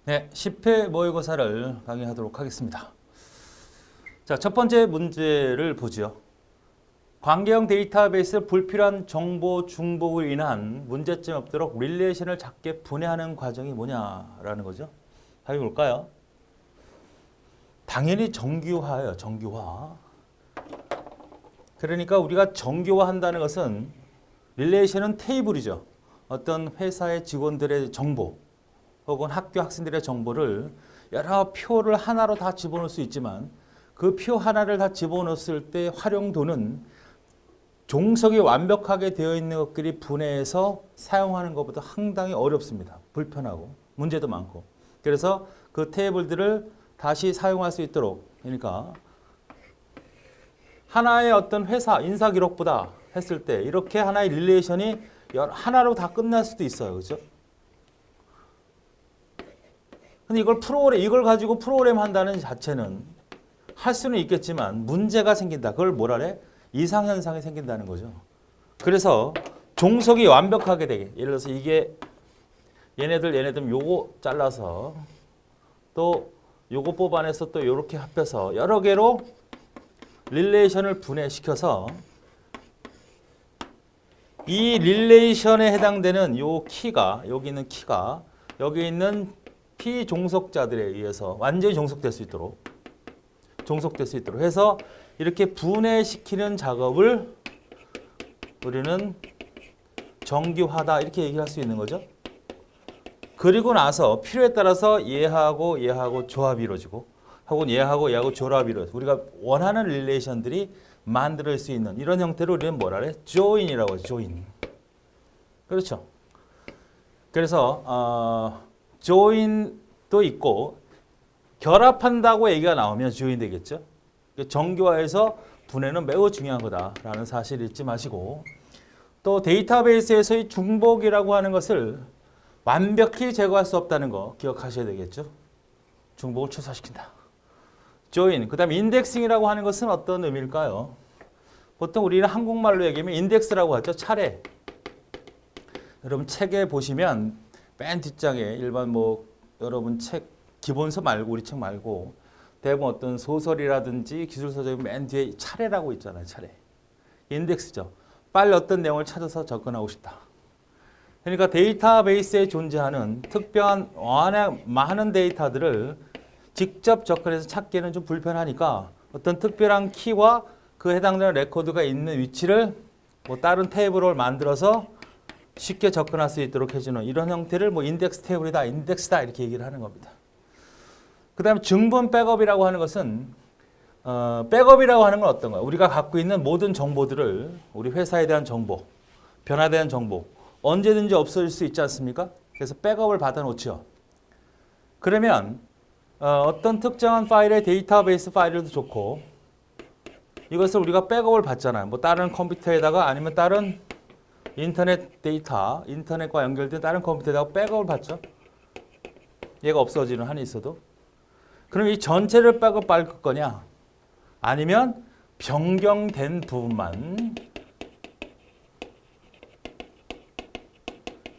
네, 10회 모의고사를 강의하도록 하겠습니다. 자, 첫 번째 문제를 보죠. 관계형 데이터베이스 불필요한 정보 중복으로 인한 문제점이 없도록 릴레이션을 작게 분해하는 과정이 뭐냐라는 거죠. 답이 뭘까요? 당연히 정규화예요. 정규화. 그러니까 우리가 정규화한다는 것은 릴레이션은 테이블이죠. 어떤 회사의 직원들의 정보 혹은 학교 학생들의 정보를 여러 표를 하나로 다 집어넣을 수 있지만 그 표 하나를 다 집어넣었을 때 활용도는 종속이 완벽하게 되어 있는 것들이 분해해서 사용하는 것보다 상당히 어렵습니다. 불편하고 문제도 많고. 그래서 그 테이블들을 다시 사용할 수 있도록, 그러니까 하나의 어떤 회사 인사 기록보다 했을 때 이렇게 하나의 릴레이션이 하나로 다 끝날 수도 있어요. 그렇죠? 근데 이걸 가지고 프로그램 한다는 자체는 할 수는 있겠지만 문제가 생긴다. 그걸 뭐라 그래? 이상현상이 생긴다는 거죠. 그래서 종속이 완벽하게 되게, 예를 들어서 이게 얘네들 요거 잘라서 또 요거 뽑아내서 또 요렇게 합해서 여러 개로 릴레이션을 분해시켜서 이 릴레이션에 해당되는 요 키가, 여기 있는 키가 여기 있는 피종속자들에 의해서 완전히 종속될 수 있도록 해서 이렇게 분해시키는 작업을 우리는 정규화다 이렇게 얘기할 수 있는 거죠. 그리고 나서 필요에 따라서 얘하고 조합이 이루어지고 혹은 얘하고 조합이 이루어지고 우리가 원하는 릴레이션들이 만들 수 있는 이런 형태로 우리는 뭐라 그래? 조인이라고 하죠. 조인. 그렇죠. 그래서 조인도 있고 결합한다고 얘기가 나오면 조인 되겠죠. 정규화해서 분해는 매우 중요한 거다라는 사실을 잊지 마시고, 또 데이터베이스에서의 중복이라고 하는 것을 완벽히 제거할 수 없다는 거 기억하셔야 되겠죠. 중복을 최소화시킨다. 조인, 그 다음에 인덱싱이라고 하는 것은 어떤 의미일까요? 보통 우리는 한국말로 얘기하면 인덱스라고 하죠. 차례. 여러분 책에 보시면 맨 뒷장에 일반 여러분 책 기본서 말고 우리 책 말고 대부분 어떤 소설이라든지 기술서적이 맨 뒤에 차례라고 있잖아요. 차례. 인덱스죠. 빨리 어떤 내용을 찾아서 접근하고 싶다. 그러니까 데이터베이스에 존재하는 특별한 워낙 많은 데이터들을 직접 접근해서 찾기는 좀 불편하니까 어떤 특별한 키와 그 해당되는 레코드가 있는 위치를 다른 테이블을 만들어서 쉽게 접근할 수 있도록 해주는 이런 형태를 인덱스 테이블이다, 인덱스다 이렇게 얘기를 하는 겁니다. 그 다음에 증분 백업이라고 하는 것은 백업이라고 하는 건 어떤 거야? 우리가 갖고 있는 모든 정보들을 우리 회사에 대한 정보, 변화되는 정보 언제든지 없어질 수 있지 않습니까? 그래서 백업을 받아놓죠. 그러면 어떤 특정한 파일의 데이터베이스 파일도 좋고 이것을 우리가 백업을 받잖아요. 다른 컴퓨터에다가 아니면 다른 인터넷 데이터, 인터넷과 연결된 다른 컴퓨터에다가 백업을 받죠. 얘가 없어지는 한이 있어도. 그럼 이 전체를 백업 받을 거냐? 아니면 변경된 부분만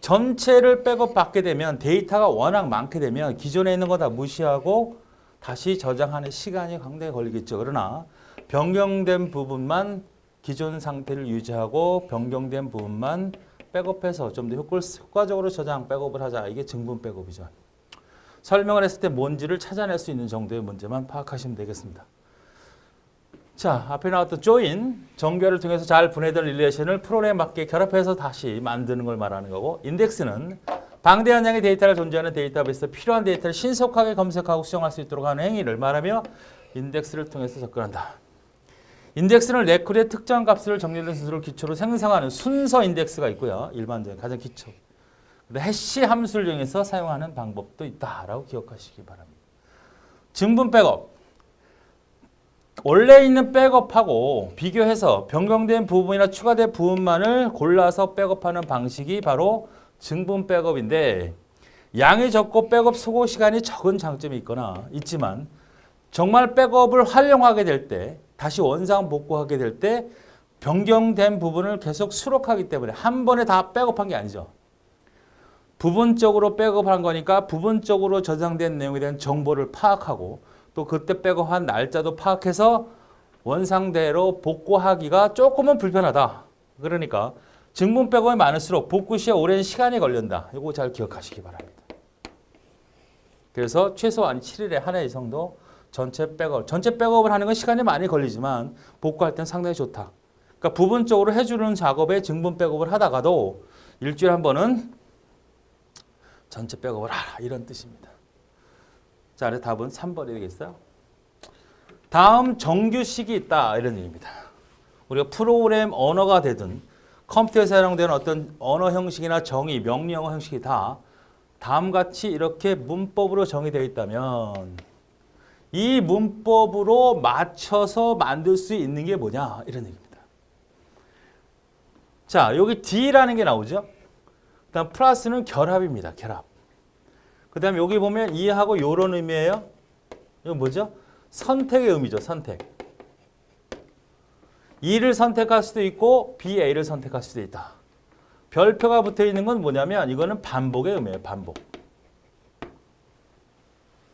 전체를 백업 받게 되면 데이터가 워낙 많게 되면 기존에 있는 거 다 무시하고 다시 저장하는 시간이 상당히 걸리겠죠. 그러나 변경된 부분만 기존 상태를 유지하고 변경된 부분만 백업해서 좀 더 효과적으로 저장 백업을 하자. 이게 증분 백업이죠. 설명을 했을 때 뭔지를 찾아낼 수 있는 정도의 문제만 파악하시면 되겠습니다. 자, 앞에 나왔던 조인, 정결을 통해서 잘 분해된 릴레이션을 프로그램에 맞게 결합해서 다시 만드는 걸 말하는 거고, 인덱스는 방대한 양의 데이터가 존재하는 데이터베이스에 필요한 데이터를 신속하게 검색하고 수정할 수 있도록 하는 행위를 말하며 인덱스를 통해서 접근한다. 인덱스는 레코드의 특정 값을 정렬된 순서를 기초로 생성하는 순서 인덱스가 있고요. 일반적인 가장 기초. 해시 함수를 이용해서 사용하는 방법도 있다라고 기억하시기 바랍니다. 증분 백업. 원래 있는 백업하고 비교해서 변경된 부분이나 추가된 부분만을 골라서 백업하는 방식이 바로 증분 백업인데, 양이 적고 백업 소요 시간이 적은 장점이 있지만 정말 백업을 활용하게 될 때, 다시 원상 복구하게 될 때 변경된 부분을 계속 수록하기 때문에 한 번에 다 백업한 게 아니죠. 부분적으로 백업한 거니까 부분적으로 저장된 내용에 대한 정보를 파악하고 또 그때 백업한 날짜도 파악해서 원상대로 복구하기가 조금은 불편하다. 그러니까 증분 백업이 많을수록 복구 시에 오랜 시간이 걸린다. 이거 잘 기억하시기 바랍니다. 그래서 최소한 7일에 한 해 이상도 전체 백업을 하는 건 시간이 많이 걸리지만 복구할 땐 상당히 좋다. 그러니까 부분적으로 해주는 작업에 증분 백업을 하다가도 일주일에 한 번은 전체 백업을 하라 이런 뜻입니다. 자, 그래서 답은 3번이 되겠어요. 다음 정규식이 있다 이런 얘기입니다. 우리가 프로그램 언어가 되든 컴퓨터에 사용되는 어떤 언어 형식이나 정의, 명령어 형식이 다 다음같이 이렇게 문법으로 정의되어 있다면 이 문법으로 맞춰서 만들 수 있는 게 뭐냐 이런 얘기입니다. 자, 여기 D라는 게 나오죠. 그다음 플러스는 결합입니다. 결합. 그다음에 여기 보면 이하고 이런 의미예요. 이거 뭐죠? 선택의 의미죠. 선택. E를 선택할 수도 있고 BA를 선택할 수도 있다. 별표가 붙어 있는 건 뭐냐면 이거는 반복의 의미예요. 반복.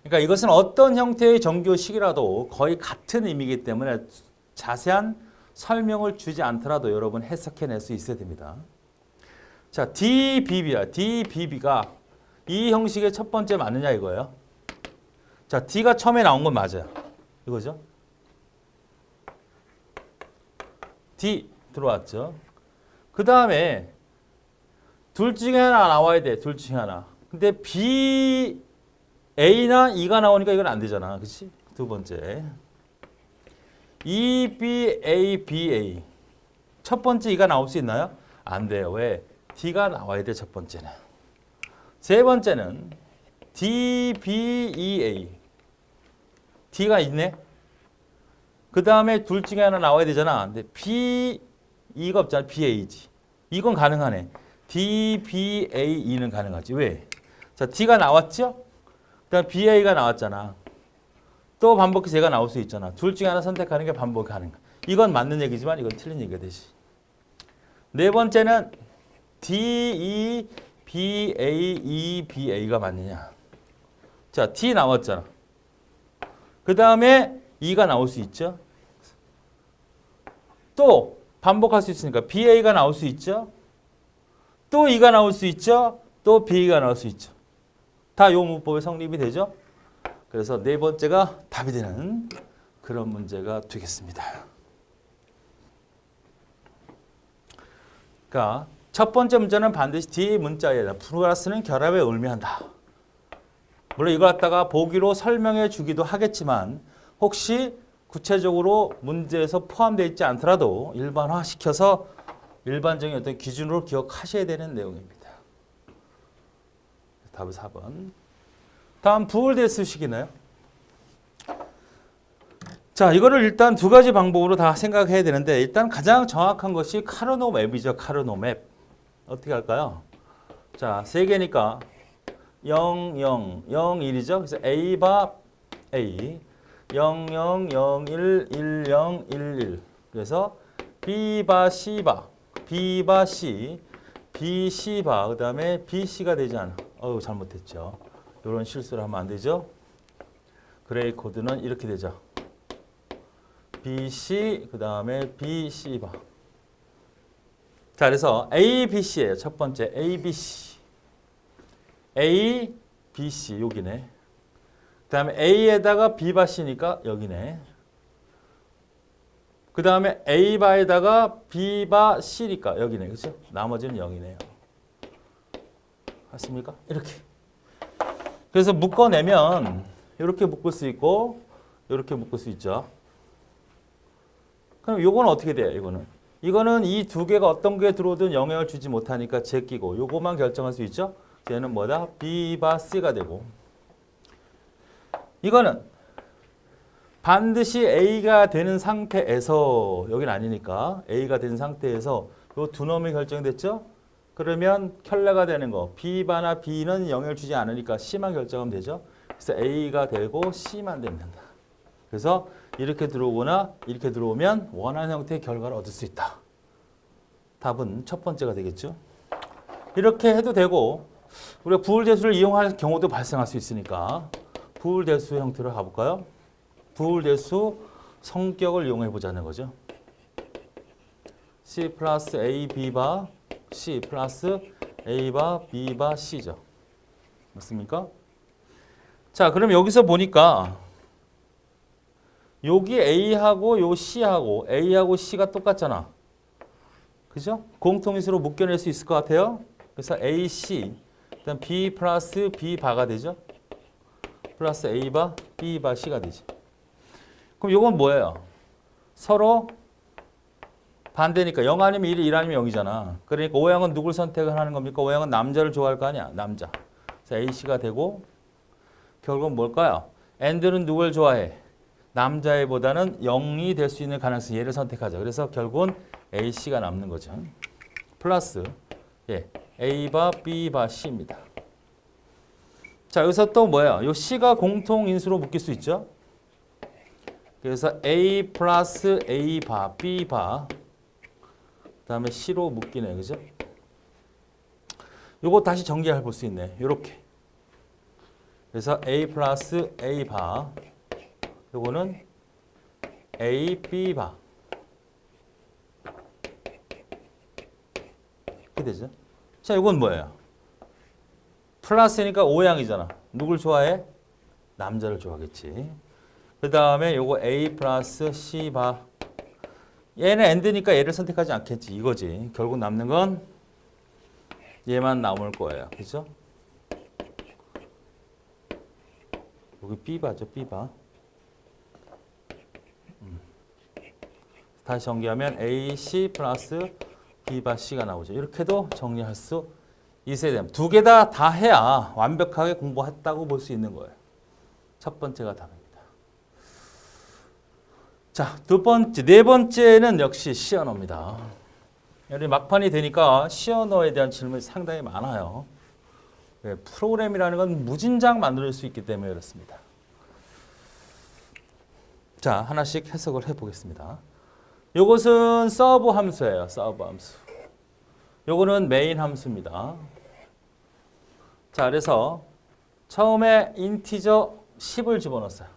그러니까 이것은 어떤 형태의 정규식이라도 거의 같은 의미이기 때문에 자세한 설명을 주지 않더라도 여러분 해석해낼 수 있어야 됩니다. 자, DBB야. DBB가 이 형식의 첫 번째 맞느냐 이거예요. 자, D가 처음에 나온 건 맞아요. 이거죠. D 들어왔죠. 그 다음에 둘 중에 하나 나와야 돼. 둘 중에 하나. 근데 B, A나 E가 나오니까 이건 안 되잖아. 그렇지? 두 번째. E, B, A, B, A. 첫 번째 E가 나올 수 있나요? 안 돼요. 왜? D가 나와야 돼. 첫 번째는. 세 번째는 D, B, E, A. D가 있네. 그 다음에 둘 중에 하나 나와야 되잖아. 근데 B, E가 없잖아. B, A지. 이건 가능하네. D, B, A, E는 가능하지. 왜? 자, D가 나왔죠? 그다음 B, A가 나왔잖아. 또 반복해서 얘가 나올 수 있잖아. 둘 중에 하나 선택하는 게 반복이 가능해. 이건 맞는 얘기지만 이건 틀린 얘기가 되지. 네 번째는 D, E, B, A, E, B, A가 맞느냐. 자, T 나왔잖아. 그 다음에 E가 나올 수 있죠. 또 반복할 수 있으니까 BA가 나올 수 있죠. 또 E가 나올 수 있죠. 또 B가 나올 수 있죠. 다 요 문법에 성립이 되죠. 그래서 네 번째가 답이 되는 그런 문제가 되겠습니다. 그러니까 첫 번째 문제는 반드시 D 문자에다 플러스는 결합에 의미한다. 물론 이걸 갖다가 보기로 설명해 주기도 하겠지만 혹시 구체적으로 문제에서 포함되어 있지 않더라도 일반화시켜서 일반적인 어떤 기준으로 기억하셔야 되는 내용입니다. 답은 4번. 다음 부울데스식이네요. 자, 이거를 일단 두 가지 방법으로 다 생각해야 되는데 일단 가장 정확한 것이 카르노 맵이죠. 카르노 맵. 어떻게 할까요? 자, 세 개니까 0, 0, 0, 1이죠. 그래서 A바 A, 0, 0, 0, 1, 1, 0, 1, 1. 그래서 B바 C바, B바 C, B, C바, 그 다음에 B, C가 되지 않아. 어우, 잘못했죠. 이런 실수를 하면 안 되죠. 그레이 코드는 이렇게 되죠. B, C, 그 다음에 B, C바. 자, 그래서 A, B, C예요. 첫 번째 A, B, C. A, B, C 여기네. 그 다음에 A에다가 B바 C니까 여기네. 그 다음에 A바에다가 B바 C니까 여기네. 그렇죠? 나머지는 0이네요. 맞습니까? 이렇게. 그래서 묶어내면 이렇게 묶을 수 있고 이렇게 묶을 수 있죠. 그럼 요거는 어떻게 돼요? 이거는 이 두 개가 어떤 게 들어오든 영향을 주지 못하니까 제끼고 요거만 결정할 수 있죠. 얘는 뭐다? B바 C가 되고 이거는 반드시 A가 되는 상태에서 여긴 아니니까 A가 된 상태에서 요 두 놈이 결정됐죠? 그러면 켤레가 되는 거 B바나 B는 영향을 주지 않으니까 C만 결정하면 되죠. 그래서 A가 되고 C만 되면 된다. 그래서 이렇게 들어오거나 이렇게 들어오면 원하는 형태의 결과를 얻을 수 있다. 답은 첫 번째가 되겠죠. 이렇게 해도 되고 우리가 부울대수를 이용할 경우도 발생할 수 있으니까 부울대수 형태로 가볼까요? 부울대수 성격을 이용해 보자는 거죠. C 플러스 A, B바 C 플러스 A바 B바 C죠. 맞습니까? 자, 그럼 여기서 보니까 여기 A하고 요 C하고 A하고 C가 똑같잖아. 그죠? 공통인수로 묶여낼 수 있을 것 같아요. 그래서 AC, 일단 B 플러스 B바가 되죠. 플러스 A바, B바, C가 되죠. 그럼 이건 뭐예요? 서로 반대니까 0 아니면 1, 1 아니면 0이잖아. 그러니까 O양은 누굴 선택을 하는 겁니까? O양은 남자를 좋아할 거 아니야? 남자. 그래서 AC가 되고 결국은 뭘까요? AND는 누굴 좋아해? 남자애보다는 0이 될 수 있는 가능성, 얘를 선택하자. 그래서 결국은 AC가 남는 거죠. 플러스 A바, B바, C입니다. 자, 여기서 또 뭐야? 요 C가 공통인수로 묶일 수 있죠. 그래서 A 플러스 A바, B바, 그 다음에 C로 묶이네. 그죠? 요거 다시 전개해 볼 수 있네. 요렇게. 그래서 A 플러스 A바, 요거는 A, B바. 이렇게 되죠. 자, 이건 뭐예요? 플러스니까 O양이잖아. 누굴 좋아해? 남자를 좋아하겠지. 그 다음에 요거 A 플러스 C바. 얘는 AND니까 얘를 선택하지 않겠지. 이거지. 결국 남는 건 얘만 남을 거예요. 그죠? 여기 B바죠. B바. 다시 정리하면 AC 플러스 B바 C가 나오죠. 이렇게도 정리할 수 있어야 됩니다. 두 개 다 해야 완벽하게 공부했다고 볼 수 있는 거예요. 첫 번째가 답입니다. 자, 두 번째, 네 번째는 역시 시언어입니다. 여기 막판이 되니까 시언어에 대한 질문이 상당히 많아요. 프로그램이라는 건 무진장 만들 수 있기 때문에 그렇습니다. 자, 하나씩 해석을 해보겠습니다. 요것은 서브 함수예요. 서브 함수. 요거는 메인 함수입니다. 자, 그래서 처음에 인티저 10을 집어넣었어요.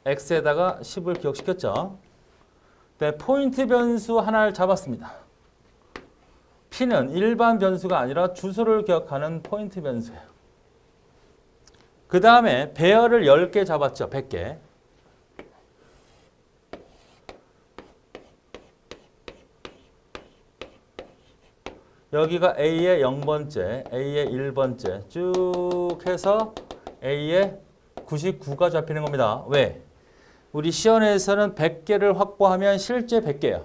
x에다가 10을 기억시켰죠. 네, 포인트 변수 하나를 잡았습니다. p는 일반 변수가 아니라 주소를 기억하는 포인트 변수예요. 그 다음에 배열을 10개 잡았죠. 100개. 여기가 A의 0번째, A의 1번째 쭉 해서 A의 99가 잡히는 겁니다. 왜? 우리 시연에서는 100개를 확보하면 실제 100개야.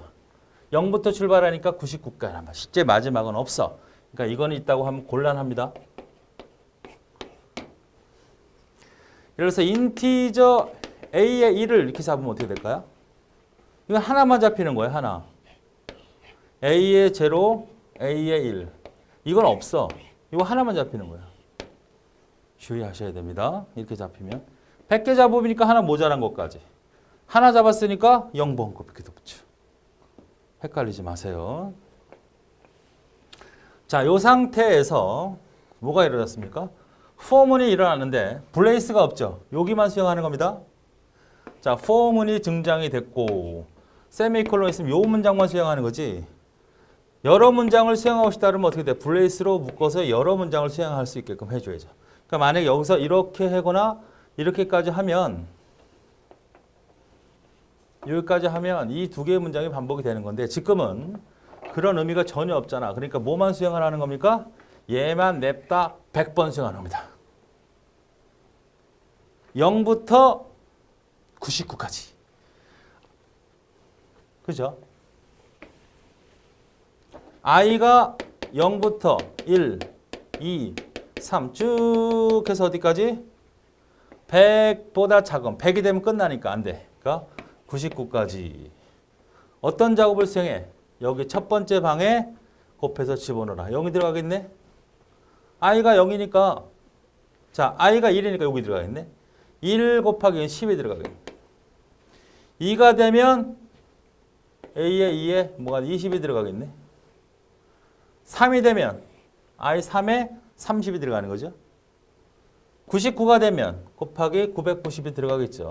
0부터 출발하니까 99까지. 실제 마지막은 없어. 그러니까 이거는 있다고 하면 곤란합니다. 예를 들어서 인티저 A의 1을 이렇게 잡으면 어떻게 될까요? 이거 하나만 잡히는 거예요. 하나. A의 0, A의 1. 이건 없어. 이거 하나만 잡히는 거야. 주의하셔야 됩니다. 이렇게 잡히면. 100개 잡으니까 하나 모자란 것까지. 하나 잡았으니까 0번 거 이렇게 붙여. 헷갈리지 마세요. 자, 이 상태에서 뭐가 일어났습니까? 포문이 일어났는데 블레이스가 없죠. 여기만 수행하는 겁니다. 자, 포문이 등장이 됐고 세미콜론 있으면 요 문장만 수행하는 거지. 여러 문장을 수행하고 싶다 그러면 어떻게 돼? 블레이스로 묶어서 여러 문장을 수행할 수 있게끔 해줘야죠. 그러니까 만약에 여기서 이렇게 하거나 이렇게까지 하면 여기까지 하면 이 두 개의 문장이 반복이 되는 건데 지금은 그런 의미가 전혀 없잖아. 그러니까 뭐만 수행을 하는 겁니까? 얘만 냅다 100번 수행하는 겁니다. 0부터 99까지. 그죠? i가 0부터 1, 2, 3 쭉 해서 어디까지? 100보다 작은 100이 되면 끝나니까 안 돼. 그러니까 99까지. 어떤 작업을 수행해? 여기 첫 번째 방에 곱해서 집어넣어라. 0이 들어가겠네? i가 0이니까 자, i가 1이니까 여기 들어가겠네? 1 곱하기 10이 들어가겠네. 2가 되면 a에 2에 뭐가 20이 들어가겠네? 3이 되면 i 3에 30이 들어가는 거죠. 99가 되면 곱하기 990이 들어가겠죠.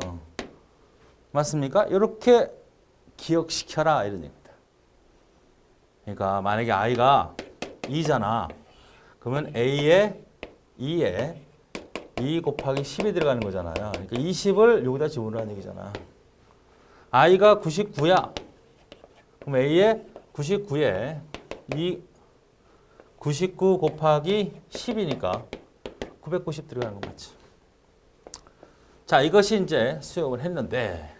맞습니까? 이렇게 기억시켜라 이런 얘기입니다. 그러니까 만약에 i가 2잖아. 그러면 a에 2에 2 곱하기 10이 들어가는 거잖아요. 그러니까 20을 여기다 집어넣으라는 얘기잖아. i가 99야. 그럼 a에 99에 99 곱하기 10이니까 990 들어가는 거 맞죠? 자, 이것이 이제 수용을 했는데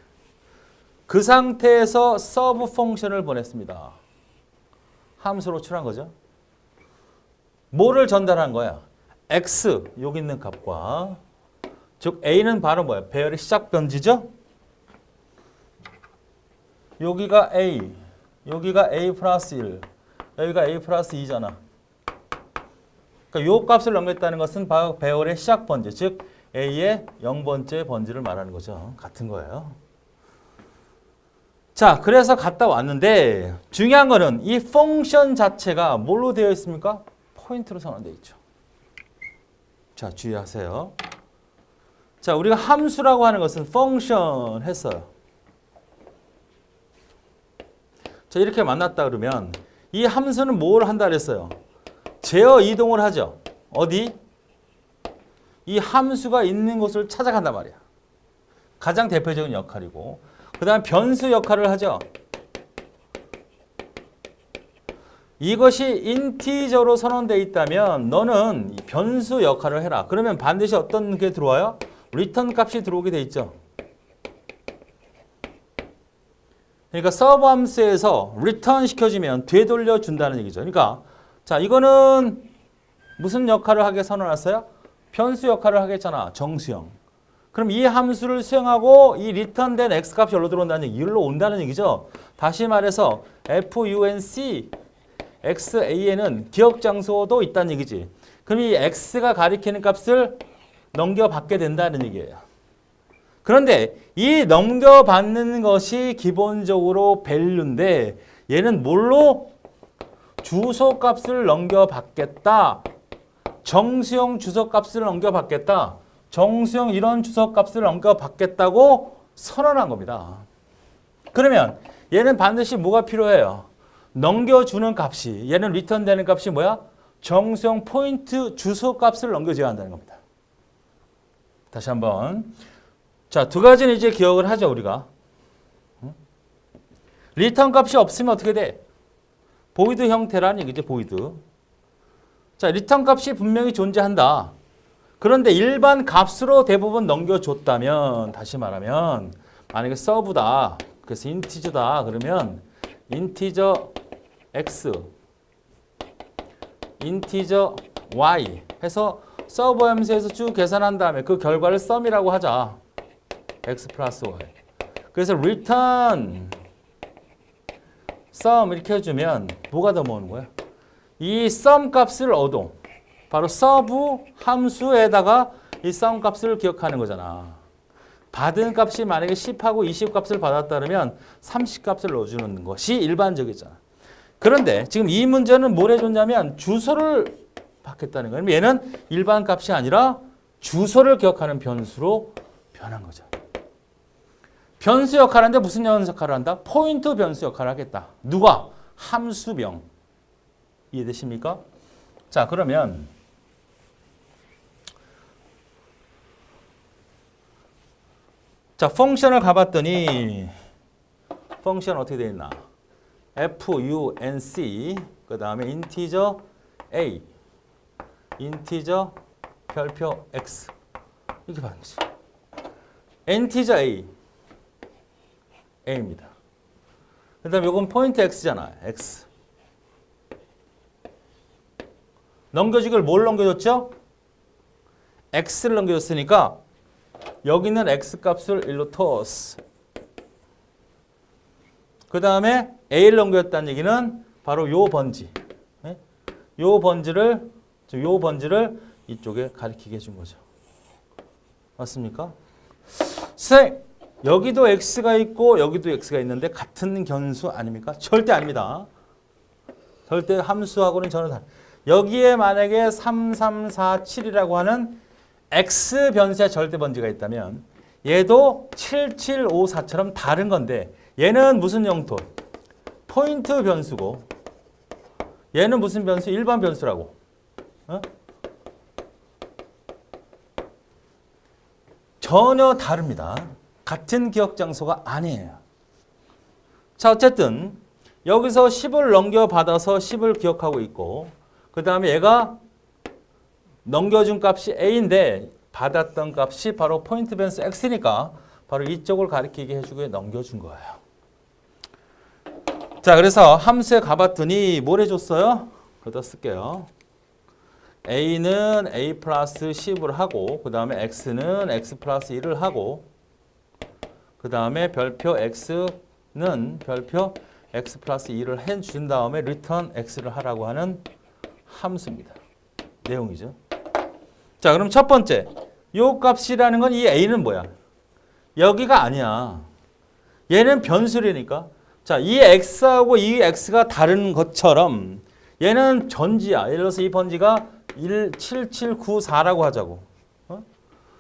그 상태에서 서브 펑션을 보냈습니다. 함수로 출한 거죠. 뭐를 전달한 거야? x, 여기 있는 값과 즉 a는 바로 뭐야? 배열의 시작 변지죠? 여기가 a, 여기가 a 플러스 1, 여기가 a 플러스 2잖아. 그러니까 요 값을 넘겼다는 것은 바로 배열의 시작 번지, 즉 a의 0번째 번지를 말하는 거죠. 같은 거예요. 자, 그래서 갔다 왔는데 중요한 거는 이 펑션 자체가 뭘로 되어 있습니까? 포인트로 선언되어 있죠. 자, 주의하세요. 자, 우리가 함수라고 하는 것은 펑션 했어요. 자, 이렇게 만났다 그러면 이 함수는 뭘 한다 그랬어요? 제어 이동을 하죠. 어디? 이 함수가 있는 곳을 찾아간단 말이야. 가장 대표적인 역할이고, 그 다음 변수 역할을 하죠. 이것이 인티저로 선언되어 있다면 너는 변수 역할을 해라. 그러면 반드시 어떤 게 들어와요? 리턴 값이 들어오게 돼 있죠. 그러니까 서브 함수에서 리턴 시켜주면 되돌려 준다는 얘기죠. 그러니까 자, 이거는 무슨 역할을 하게 선언했어요? 변수 역할을 하겠잖아. 정수형. 그럼 이 함수를 수행하고 이 리턴된 x 값이 여기로 들어온다는 얘기, 여기로 온다는 얘기죠. 다시 말해서 func xan은 기억 장소도 있다는 얘기지. 그럼 이 x가 가리키는 값을 넘겨받게 된다는 얘기예요. 그런데 이 넘겨받는 것이 기본적으로 value인데 얘는 뭘로? 주소값을 넘겨받겠다. 정수형 주소값을 넘겨받겠다. 정수형 이런 주소값을 넘겨받겠다고 선언한 겁니다. 그러면 얘는 반드시 뭐가 필요해요? 넘겨주는 값이, 얘는 리턴되는 값이 뭐야? 정수형 포인트 주소값을 넘겨줘야 한다는 겁니다. 다시 한번. 자, 두 가지는 이제 기억을 하죠, 우리가. 리턴 값이 없으면 어떻게 돼? 보이드 형태라는 얘기죠, 보이드. 자, 리턴 값이 분명히 존재한다. 그런데 일반 값으로 대부분 넘겨줬다면, 다시 말하면 만약에 서브다, 그래서 인티저다 그러면 인티저 x, 인티저 y 해서 서브 함수에서 쭉 계산한 다음에 그 결과를 썸이라고 하자. x 플러스 y. 그래서 return sum 이렇게 해주면 뭐가 넘어오는 거야? 이 sum 값을 얻어. 바로 서브 함수에다가 이 sum 값을 기억하는 거잖아. 받은 값이 만약에 10하고 20 값을 받았다 그러면 30 값을 넣어주는 것이 일반적이잖아. 그런데 지금 이 문제는 뭘 해줬냐면 주소를 받겠다는 거예요. 얘는 일반 값이 아니라 주소를 기억하는 변수로 변한 거죠. 변수 역할을 하는데 무슨 역할을 한다? 포인트 변수 역할을 하겠다. 누가? 함수명. 이해되십니까? 자, 그러면 자, 펑션을 가봤더니 펑션 어떻게 되어 있나? func 그 다음에 인티저 a 인티저 별표 x 이렇게 받는 거지. 인티저 a입니다. 그 다음에 이건 포인트 x잖아. x. 넘겨주기를 뭘 넘겨줬죠? x를 넘겨줬으니까 여기 있는 x 값을 1로 토스. 그 다음에 a를 넘겼다는 얘기는 바로 요 번지. 요 번지를 이쪽에 가리키게 해준 거죠. 맞습니까? 선생님, 여기도 x가 있고 여기도 x가 있는데 같은 견수 아닙니까? 절대 아닙니다. 절대 함수하고는 전혀 다른. 여기에 만약에 3, 3, 4, 7이라고 하는 X 변수의 절대 번지가 있다면 얘도 7, 7, 5, 4처럼 다른 건데 얘는 무슨 영토? 포인트 변수고 얘는 무슨 변수? 일반 변수라고. 어? 전혀 다릅니다. 같은 기억 장소가 아니에요. 자, 어쨌든 여기서 10을 넘겨받아서 10을 기억하고 있고 그 다음에 얘가 넘겨준 값이 A인데 받았던 값이 바로 포인트 변수 X니까 바로 이쪽을 가리키게 해주고 넘겨준 거예요. 자, 그래서 함수에 가봤더니 뭘 해줬어요? 그러다 쓸게요. A는 A 플러스 10을 하고 그 다음에 X는 X 플러스 1을 하고 그 다음에 별표 X는 별표 X 플러스 2를 해준 다음에 return X를 하라고 하는 함수입니다. 내용이죠. 자, 그럼 첫 번째 요 값이라는 건 이 A는 뭐야? 여기가 아니야. 얘는 변수라니까. 자, 이 X하고 이 X가 다른 것처럼 얘는 전지야. 예를 들어서 이 번지가 7794라고 하자고.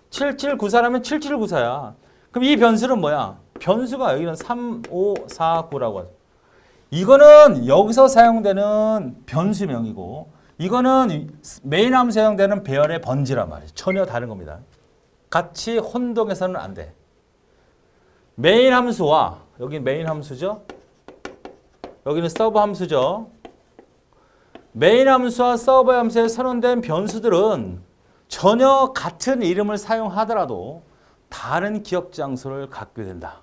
7794라면 7794야. 그럼 이 변수는 뭐야? 변수가 여기는 3549라고 하죠. 이거는 여기서 사용되는 변수명이고 이거는 메인 함수에 사용되는 배열의 번지란 말이에요. 전혀 다른 겁니다. 같이 혼동해서는 안 돼. 메인 함수와 여기는 메인 함수죠. 여기는 서브 함수죠. 메인 함수와 서브 함수에 선언된 변수들은 전혀 같은 이름을 사용하더라도 다른 기억 장소를 갖게 된다.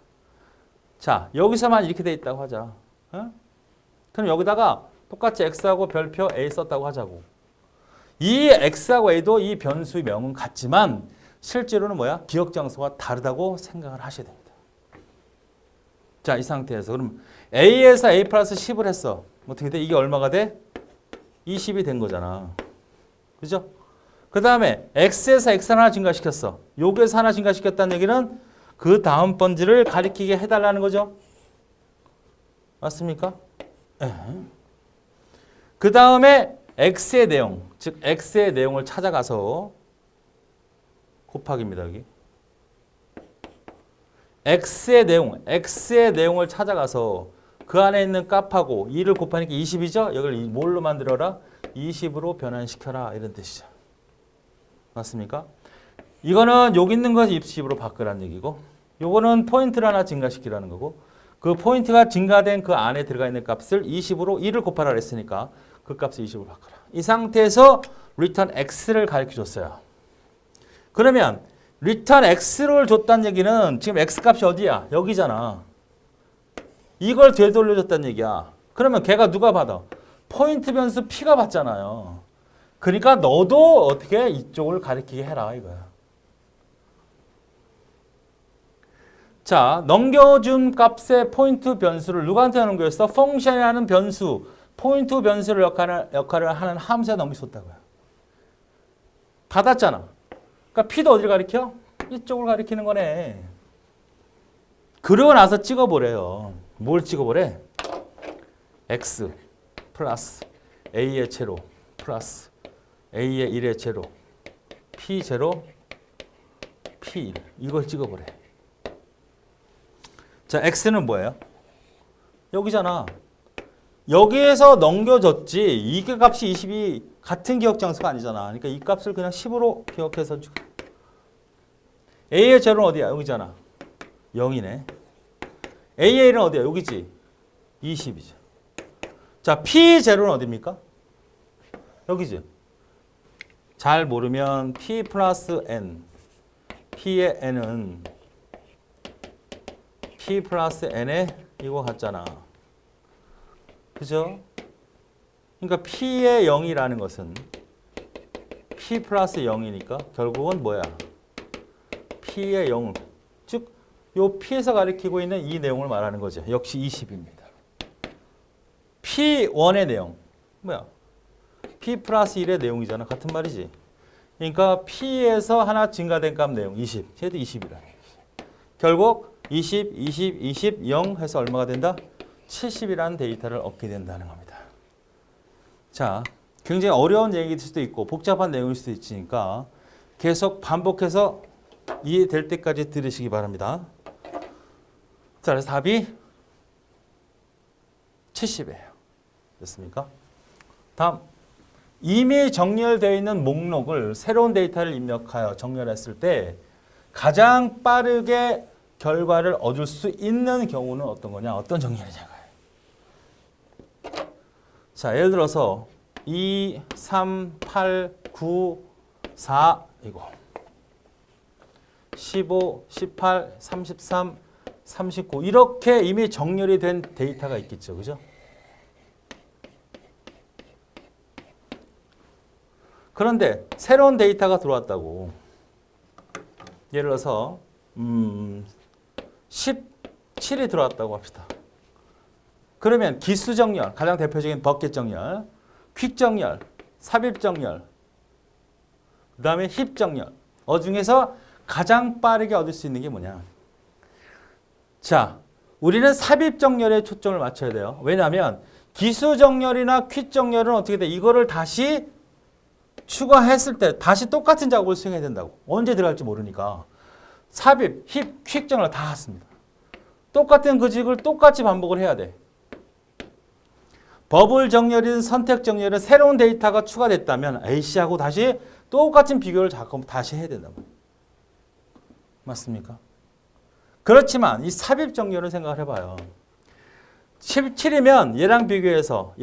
자, 여기서만 이렇게 돼 있다고 하자. 어? 그럼 여기다가 똑같이 X하고 별표 A 썼다고 하자고. 이 X하고 A도 이 변수의 명은 같지만 실제로는 뭐야? 기억 장소가 다르다고 생각을 하셔야 됩니다. 자, 이 상태에서 그럼 A에서 A 플러스 10을 했어. 어떻게 돼? 이게 얼마가 돼? 20이 된 거잖아. 그죠? 그 다음에 X에서 X 하나 증가시켰어. 요게서 하나 증가시켰다는 얘기는 그 다음 번지를 가리키게 해달라는 거죠. 맞습니까? 그 다음에 X의 내용, 즉 X의 내용을 찾아가서 곱하기입니다. 여기. X의 내용을 찾아가서 그 안에 있는 값하고 2를 곱하니까 20이죠? 여기를 뭘로 만들어라? 20으로 변환시켜라. 이런 뜻이죠. 맞습니까? 이거는 여기 있는 거 20으로 바꾸라는 얘기고 요거는 포인트를 하나 증가시키라는 거고 그 포인트가 증가된 그 안에 들어가 있는 값을 20으로 1을 곱하라 했으니까 그 값을 20으로 바꿔라. 이 상태에서 return x를 가르쳐 줬어요. 그러면 return x를 줬다는 얘기는 지금 x 값이 어디야? 여기잖아. 이걸 되돌려줬다는 얘기야. 그러면 걔가 누가 받아? 포인트 변수 p가 받잖아요. 그러니까 너도 어떻게 이쪽을 가리키게 해라 이거야. 자, 넘겨준 값의 포인트 변수를 누구한테 넘겼어? 펑션이라는 변수, 포인트 변수를 역할을 하는 함수에 넘겨줬다고요. 받았잖아. 그러니까 P도 어디를 가리켜? 이쪽을 가리키는 거네. 그러고 나서 찍어보래요. 뭘 찍어보래? X 플러스 A의 제로 플러스 A의 1의 제로 P 제로 P1 이걸 찍어보래. 자, X는 뭐예요? 여기잖아. 여기에서 넘겨줬지. 이게 값이 20이 같은 기억 장소가 아니잖아. 그러니까 이 값을 그냥 10으로 기억해서 주. A의 제로는 어디야? 여기잖아. 0이네. A의 1은 어디야? 여기지. 20이죠. 자, P 제로는 어디입니까? 여기지. 잘 모르면 P 플러스 N. P의 N은 P 플러스 N에 이거 같잖아. 그죠? 그러니까 P의 0이라는 것은 P 플러스 0이니까 결국은 뭐야? P의 0. 즉, 요 P에서 가리키고 있는 이 내용을 말하는 거죠. 역시 20입니다. P1의 내용. 뭐야? P 플러스 1의 내용이잖아. 같은 말이지. 그러니까 P에서 하나 증가된 값 내용 20. 쟤도 20이라는 거지. 결국 20, 20, 20, 0 해서 얼마가 된다? 70이라는 데이터를 얻게 된다는 겁니다. 자, 굉장히 어려운 얘기일 수도 있고 복잡한 내용일 수도 있으니까 계속 반복해서 이해될 때까지 들으시기 바랍니다. 자, 그래서 답이 70이에요. 됐습니까? 다음, 이미 정렬되어 있는 목록을 새로운 데이터를 입력하여 정렬했을 때 가장 빠르게 결과를 얻을 수 있는 경우는 어떤 거냐? 어떤 정렬이냐가. 자, 예를 들어서 2, 3, 8, 9, 4 이거 15, 18, 33, 39 이렇게 이미 정렬이 된 데이터가 있겠죠. 그죠? 그런데 새로운 데이터가 들어왔다고. 예를 들어서 17이 들어왔다고 합시다. 그러면 기수 정렬, 가장 대표적인 버켓 정렬, 퀵 정렬, 삽입 정렬, 그 다음에 힙 정렬. 중에서 가장 빠르게 얻을 수 있는 게 뭐냐? 자, 우리는 삽입 정렬에 초점을 맞춰야 돼요. 왜냐하면 기수 정렬이나 퀵 정렬은 어떻게 돼? 이거를 다시 추가했을 때 다시 똑같은 작업을 수행해야 된다고. 언제 들어갈지 모르니까. 삽입, 힙, 퀵 정렬 다 했습니다. 똑같은 그 직을 똑같이 반복을 해야 돼. 버블 정렬이든 선택 정렬은 새로운 데이터가 추가됐다면 A씨하고 다시 똑같은 비교를 자꾸 다시 해야 된다고. 맞습니까? 그렇지만 이 삽입 정렬을 생각을 해봐요. 17이면 얘랑 비교해서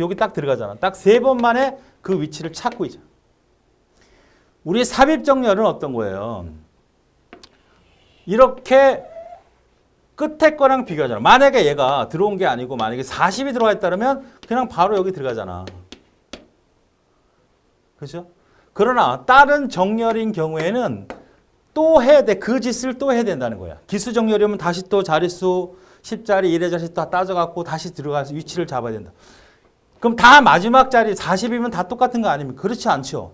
여기 딱 들어가잖아. 딱 3번 만에 그 위치를 찾고 있죠. 우리 삽입 정렬은 어떤 거예요? 이렇게 끝에 거랑 비교하잖아. 만약에 얘가 들어온 게 아니고 만약에 40이 들어와 있다면 그냥 바로 여기 들어가잖아. 그죠? 그러나 다른 정렬인 경우에는 또 해야 돼. 그 짓을 또 해야 된다는 거야. 기수 정렬이면 다시 또 자릿수 10자리 1의 자릿수 다 따져갖고 다시 들어가서 위치를 잡아야 된다. 그럼 다 마지막 자리 40이면 다 똑같은 거 아닙니까? 그렇지 않죠.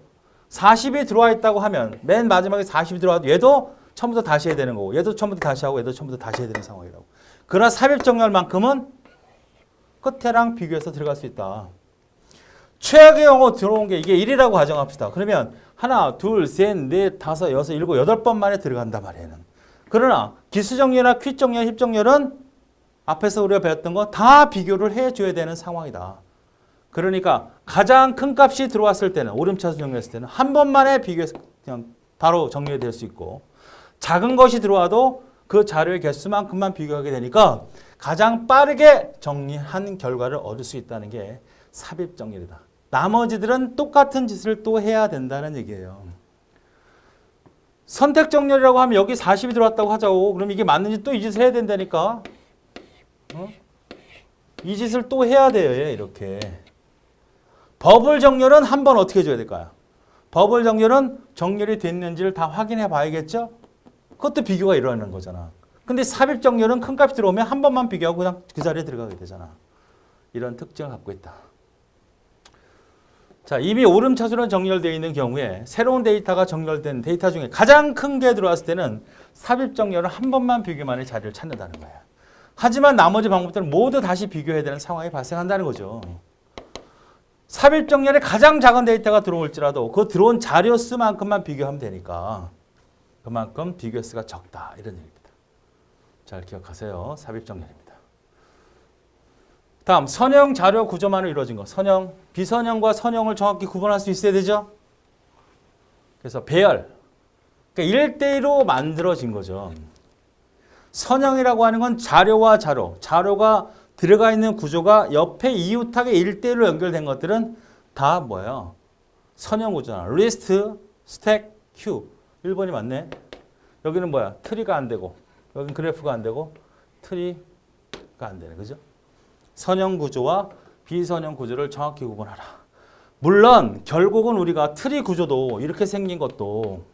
40이 들어와 있다고 하면 맨 마지막에 40이 들어와도 얘도 처음부터 다시 해야 되는 거고 얘도 처음부터 다시 하고 얘도 처음부터 다시 해야 되는 상황이라고. 그러나 삽입 정렬만큼은 끝에랑 비교해서 들어갈 수 있다. 최악의 경우 들어온 게 이게 1이라고 가정합시다. 그러면 하나, 둘, 셋, 넷, 다섯, 여섯, 일곱, 8번 만에 들어간단 말이에요. 그러나 기수 정렬이나 퀵 정렬, 힙 정렬은 앞에서 우리가 배웠던 거 다 비교를 해줘야 되는 상황이다. 그러니까 가장 큰 값이 들어왔을 때는 오름차순 정렬했을 때는 한 번만에 비교해서 그냥 바로 정렬될 수 있고 작은 것이 들어와도 그 자료의 개수만큼만 비교하게 되니까 가장 빠르게 정리한 결과를 얻을 수 있다는 게 삽입 정렬이다. 나머지들은 똑같은 짓을 또 해야 된다는 얘기예요. 선택 정렬이라고 하면 여기 40이 들어왔다고 하자고. 그럼 이게 맞는지 또 이 짓을 해야 된다니까. 이 짓을 또 해야 돼요. 이렇게. 버블 정렬은 한 번 어떻게 해줘야 될까요? 버블 정렬은 정렬이 됐는지를 다 확인해 봐야겠죠? 그것도 비교가 일어나는 거잖아. 근데 삽입 정렬은 큰 값이 들어오면 한 번만 비교하고 그냥 그 자리에 들어가게 되잖아. 이런 특징을 갖고 있다. 자, 이미 오름차순으로 정렬되어 있는 경우에 새로운 데이터가 정렬된 데이터 중에 가장 큰 게 들어왔을 때는 삽입 정렬은 한 번만 비교만의 자리를 찾는다는 거야. 하지만 나머지 방법들은 모두 다시 비교해야 되는 상황이 발생한다는 거죠. 삽입 정렬에 가장 작은 데이터가 들어올지라도 그 들어온 자료 수만큼만 비교하면 되니까 그만큼 비교 수가 적다. 이런 얘기입니다. 잘 기억하세요. 삽입 정렬입니다. 다음, 선형 자료 구조만으로 이루어진 거. 선형, 비선형과 선형을 정확히 구분할 수 있어야 되죠. 그래서 배열, 그러니까 1대1로 만들어진 거죠. 선형이라고 하는 건 자료와 자료가 들어가 있는 구조가 옆에 이웃하게 1대1로 연결된 것들은 다 뭐예요? 선형 구조잖아. 리스트, 스택, 큐. 1번이 맞네. 여기는 뭐야? 트리가 안 되고, 여기는 그래프가 안 되고, 트리가 안 되네. 그죠? 선형 구조와 비선형 구조를 정확히 구분하라. 물론 결국은 우리가 트리 구조도 이렇게 생긴 것도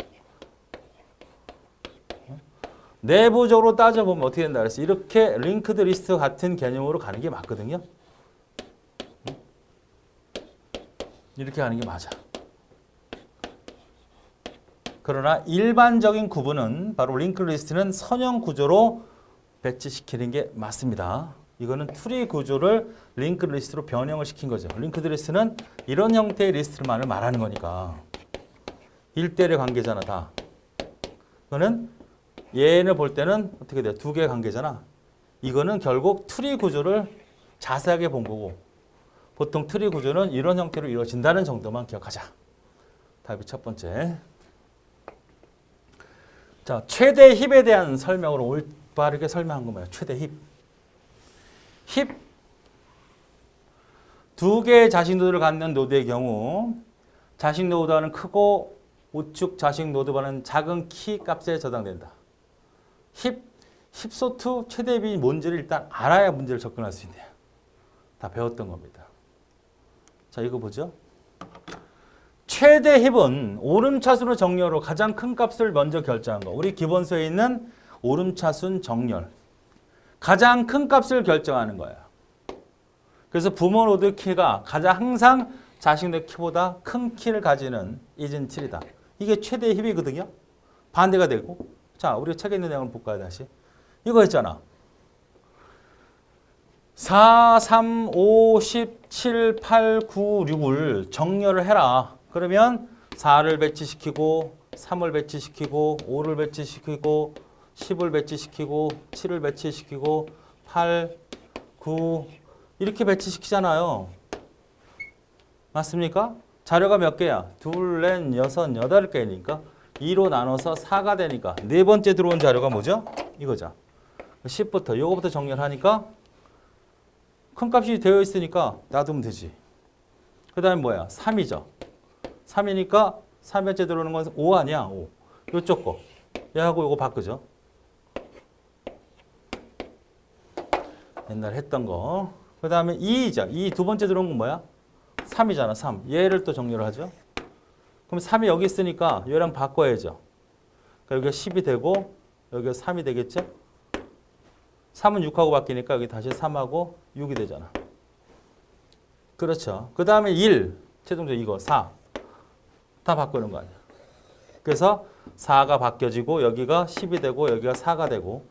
내부적으로 따져보면 어떻게 된다 그랬어? 이렇게 링크드 리스트 같은 개념으로 가는 게 맞거든요. 이렇게 가는 게 맞아. 그러나 일반적인 구분은 바로 링크드 리스트는 선형 구조로 배치시키는 게 맞습니다. 이거는 트리 구조를 링크 리스트로 변형을 시킨 거죠. 링크드 리스트는 이런 형태의 리스트만을 말하는 거니까 1대1의 관계잖아 다. 이거는 얘를 볼 때는 어떻게 돼요? 두 개의 관계잖아. 이거는 결국 트리 구조를 자세하게 본 거고 보통 트리 구조는 이런 형태로 이루어진다는 정도만 기억하자. 답이 첫 번째. 자, 최대 힙에 대한 설명으로 올바르게 설명한 건 뭐야? 최대 힙. 힙. 두 개의 자식 노드를 갖는 노드의 경우 자식 노드와는 크고 우측 자식 노드와는 작은 키 값에 저장된다. 힙소트 최대 힙이 뭔지를 일단 알아야 문제를 접근할 수 있네요. 다 배웠던 겁니다. 자, 이거 보죠. 최대 힙은 오름차순의 정렬로 가장 큰 값을 먼저 결정한 거. 우리 기본서에 있는 오름차순 정렬. 가장 큰 값을 결정하는 거예요. 그래서 부모 노드 키가 가장 항상 자식 노드 키보다 큰 키를 가지는 이진칠이다. 이게 최대 힙이거든요. 반대가 되고. 자, 우리 책에 있는 내용을 볼까요, 다시? 이거 했잖아. 4, 3, 5, 10, 7, 8, 9, 6을 정렬을 해라. 그러면 4를 배치시키고 3을 배치시키고 5를 배치시키고 10을 배치시키고 7을 배치시키고 8, 9 이렇게 배치시키잖아요. 맞습니까? 자료가 몇 개야? 둘, 넷, 여섯, 여덟 개니까 2로 나눠서 4가 되니까 네 번째 들어온 자료가 뭐죠? 이거죠. 10부터 요거부터 정렬하니까 큰 값이 되어 있으니까 놔두면 되지. 그 다음에 뭐야? 3이죠. 3이니까 3번째 들어오는 건 5 아니야? 5. 요쪽 거. 얘하고 요거 바꾸죠. 옛날에 했던 거. 그 다음에 2죠. 2 두 번째 들어온 건 뭐야? 3이잖아. 3. 얘를 또 정렬을 하죠. 그럼 3이 여기 있으니까 얘랑 바꿔야죠. 그러니까 여기가 10이 되고 여기가 3이 되겠죠? 3은 6하고 바뀌니까 여기 다시 3하고 6이 되잖아. 그렇죠. 그 다음에 1. 최종적으로 이거 4. 다 바꾸는 거 아니야. 그래서 4가 바뀌어지고 여기가 10이 되고 여기가 4가 되고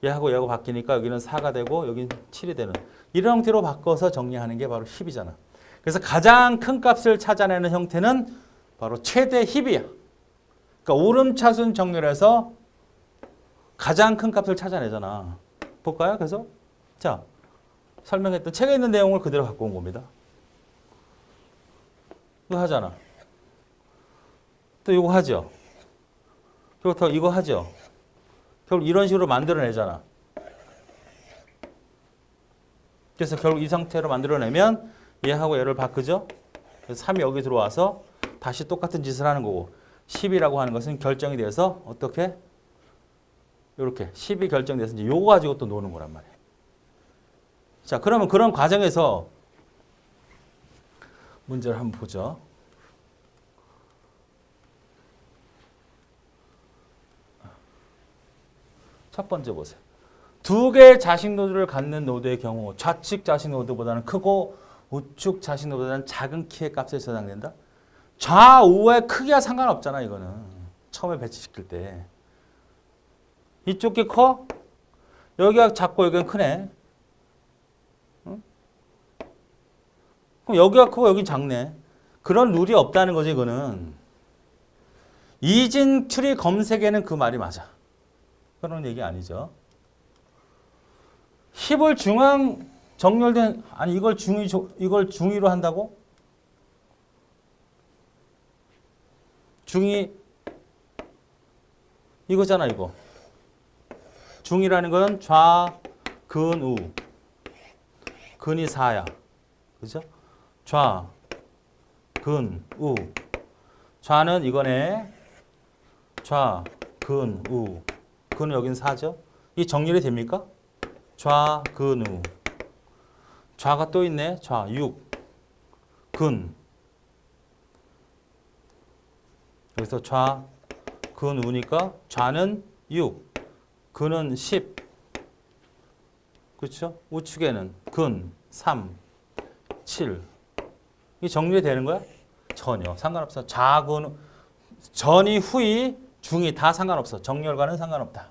얘하고 얘하고 바뀌니까 여기는 4가 되고 여기는 7이 되는 이런 형태로 바꿔서 정리하는 게 바로 힙이잖아. 그래서 가장 큰 값을 찾아내는 형태는 바로 최대 힙이야. 그러니까 오름차순 정렬해서 가장 큰 값을 찾아내잖아. 볼까요? 그래서 자 설명했던 책에 있는 내용을 그대로 갖고 온 겁니다. 이거 하잖아. 또 이거 하죠. 그리고 더 이거 하죠. 결국 이런 식으로 만들어내잖아. 그래서 결국 이 상태로 만들어내면 얘하고 얘를 바꾸죠. 그래서 3이 여기 들어와서 다시 똑같은 짓을 하는 거고 10이라고 하는 것은 결정이 돼서 어떻게? 이렇게 10이 결정돼서 이제 요거 가지고 또 노는 거란 말이에요. 자, 그러면 그런 과정에서 문제를 한번 보죠. 첫 번째 보세요. 두 개의 자식 노드를 갖는 노드의 경우 좌측 자식 노드보다는 크고 우측 자식 노드보다는 작은 키의 값에 저장된다. 좌우의 크기와 상관없잖아. 이거는 처음에 배치시킬 때. 이쪽 게 커? 여기가 작고 여기가 크네. 응? 그럼 여기가 크고 여긴 작네. 그런 룰이 없다는 거지. 이거는. 이진 트리 검색에는 그 말이 맞아. 그런 얘기 아니죠. 힙을 중앙 정렬된 아니 이걸 중위로 한다고? 중위 이거잖아 이거. 중이라는 건 좌, 근, 우. 근이 4야. 그죠? 좌, 근, 우. 좌는 이거네. 좌, 근, 우. 근은 여긴 4죠. 이 정렬이 됩니까? 좌, 근, 우. 좌가 또 있네. 좌, 6. 근. 여기서 좌, 근, 우니까 좌는 6. 근은 10. 그렇죠? 우측에는 근, 3, 7. 이 정렬이 되는 거야? 전혀. 상관없어. 좌, 근, 전이, 후이, 중이 다 상관없어. 정렬과는 상관없다.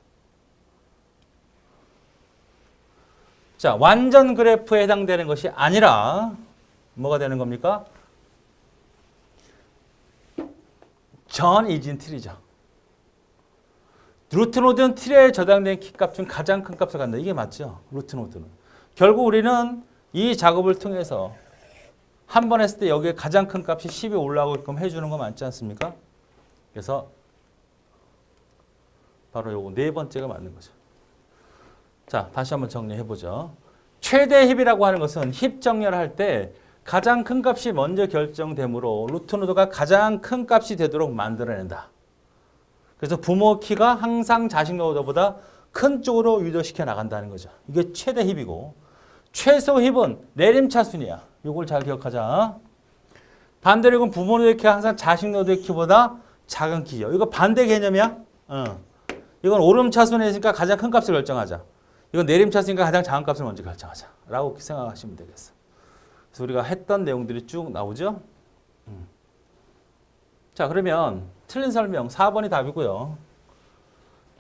자, 완전 그래프에 해당되는 것이 아니라 뭐가 되는 겁니까? 전 이진 트리죠. 루트 노드는 트리에 저장된 키값 중 가장 큰 값을 갖는다. 이게 맞죠? 루트 노드는. 결국 우리는 이 작업을 통해서 한 번 했을 때 여기에 가장 큰 값이 10이 올라오게끔 해주는 거 맞지 않습니까? 그래서 바로 요거 네 번째가 맞는 거죠. 자, 다시 한번 정리해보죠. 최대 힙이라고 하는 것은 힙 정렬을 할 때 가장 큰 값이 먼저 결정되므로 루트 노드가 가장 큰 값이 되도록 만들어낸다. 그래서 부모 키가 항상 자식 노드보다 큰 쪽으로 유도시켜 나간다는 거죠. 이게 최대 힙이고, 최소 힙은 내림차순이야. 이걸 잘 기억하자. 반대로 이건 부모 노드의 키가 항상 자식 노드의 키보다 작은 키죠. 이거 반대 개념이야. 이건 오름차순에 있으니까 가장 큰 값을 결정하자. 이건 내림차순이니까 가장 작은 값을 먼저 결정하자. 라고 생각하시면 되겠어. 그래서 우리가 했던 내용들이 쭉 나오죠. 자, 그러면 틀린 설명 4번이 답이고요.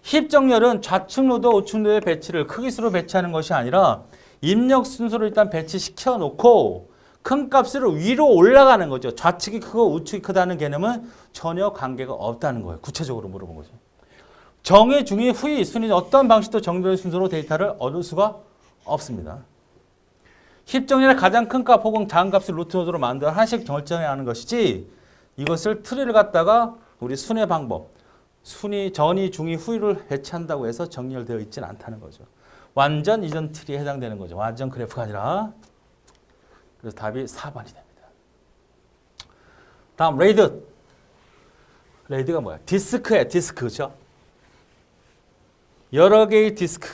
힙 정렬은 좌측 노드, 우측 노드의 배치를 크기수로 배치하는 것이 아니라 입력 순서로 일단 배치시켜 놓고 큰 값으로 위로 올라가는 거죠. 좌측이 크고 우측이 크다는 개념은 전혀 관계가 없다는 거예요. 구체적으로 물어본 거죠. 정의, 중의, 후의, 순위 어떤 방식도 정렬 순서로 데이터를 얻을 수가 없습니다. 힙 정렬의 가장 큰 값 혹은 작은 값을 루트 노드로 만들어 하나씩 결정해야 하는 것이지 이것을 트리를 갖다가 우리 순회 방법, 순위, 전위, 중위, 후위를 배치한다고 해서 정렬되어 있지는 않다는 거죠. 완전 이전 트리에 해당되는 거죠. 완전 그래프가 아니라. 그래서 답이 4번이 됩니다. 다음 레이드. 레이드가 뭐야? 디스크야, 디스크. 그렇죠? 여러 개의 디스크.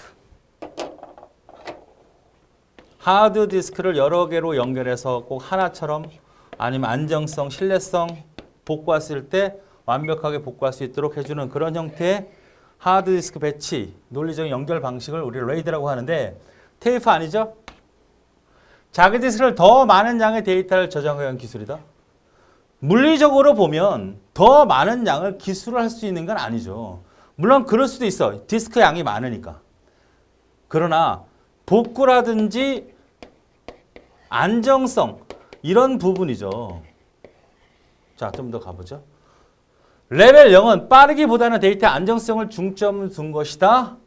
하드 디스크를 여러 개로 연결해서 꼭 하나처럼 아니면 안정성, 신뢰성 복구했을 때 완벽하게 복구할 수 있도록 해주는 그런 형태의 하드 디스크 배치, 논리적인 연결 방식을 우리 레이드라고 하는데 테이프 아니죠? 자기 디스크를 더 많은 양의 데이터를 저장하기 위한 기술이다. 물리적으로 보면 더 많은 양을 기술을 할 수 있는 건 아니죠. 물론 그럴 수도 있어. 디스크 양이 많으니까. 그러나 복구라든지 안정성 이런 부분이죠. 자, 좀 더 가보죠. 레벨 0은 빠르기보다는 데이터 안정성을 중점을 둔 것이다.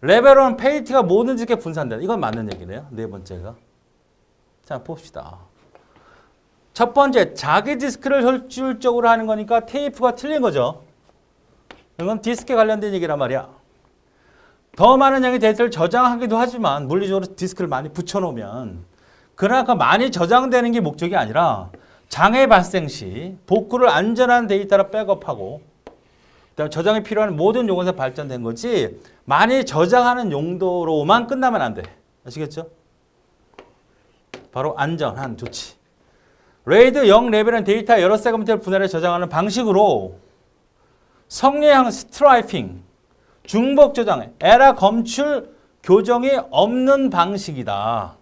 레벨 1은 페이티가 모든 지역에 분산된다. 이건 맞는 얘기네요. 네 번째가. 자, 봅시다. 첫 번째, 자기 디스크를 효율적으로 하는 거니까 테이프가 틀린 거죠. 이건 디스크에 관련된 얘기란 말이야. 더 많은 양의 데이터를 저장하기도 하지만 물리적으로 디스크를 많이 붙여놓으면 그러나 그 많이 저장되는 게 목적이 아니라 장애 발생 시 복구를 안전한 데이터로 백업하고 그다음에 저장이 필요한 모든 요건에서 발전된 거지 많이 저장하는 용도로만 끝나면 안 돼. 아시겠죠? 바로 안전한 조치. 레이드 0 레벨은 데이터 여러 세그먼트를 분할해 저장하는 방식으로 성례형 스트라이핑, 중복 저장, 에러 검출 교정이 없는 방식이다.